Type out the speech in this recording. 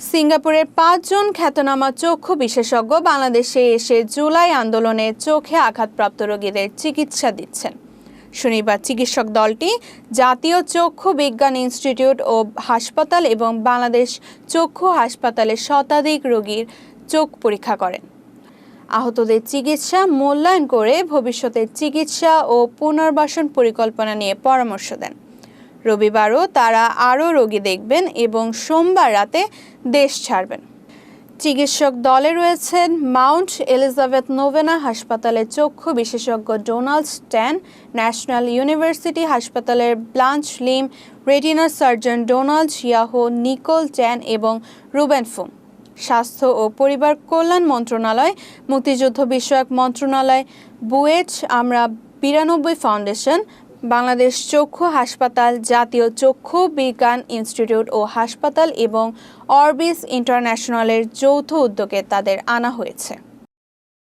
সিঙ্গাপুরের ৫ জন খ্যাতনামা চক্ষু বিশেষজ্ঞ বাংলাদেশে এসে জুলাই আন্দোলনে চোখে আঘাতপ্রাপ্ত রোগীদের চিকিৎসা দিচ্ছেন। শনিবার চিকিৎসক দলটি জাতীয় চক্ষু বিজ্ঞান ইনস্টিটিউট ও হাসপাতাল এবং বাংলাদেশ চক্ষু হাসপাতালে শতাধিক রোগীর চোখ পরীক্ষা করেন। আহতদের চিকিৎসা মূল্যায়ন করে ভবিষ্যতের চিকিৎসা ও পুনর্বাসন পরিকল্পনা নিয়ে পরামর্শ দেন। রবিবারও তারা আরও রোগী দেখবেন এবং সোমবার রাতে দেশ ছাড়বেন। চিকিৎসক দলে রয়েছেন মাউন্ট এলিজাবেথ নোভেনা হাসপাতালের চক্ষু বিশেষজ্ঞ ডোনাল্ড স্ট্যান, ন্যাশনাল ইউনিভার্সিটি হাসপাতালের Blanche Lim retina surgeon Donald ইয়াহো, নিকোল চ্যান এবং রুবেন ফুং। স্বাস্থ্য ও পরিবার কল্যাণ মন্ত্রণালয়, মুক্তিযুদ্ধ বিষয়ক মন্ত্রণালয়, বুয়েট আমরা ৯২ ফাউন্ডেশন, বাংলাদেশ চক্ষু হাসপাতাল, জাতীয় চক্ষু বিজ্ঞান ইনস্টিটিউট ও হাসপাতাল এবং অরবিস ইন্টারন্যাশনালের যৌথ উদ্যোগে তাদের আনা হয়েছে।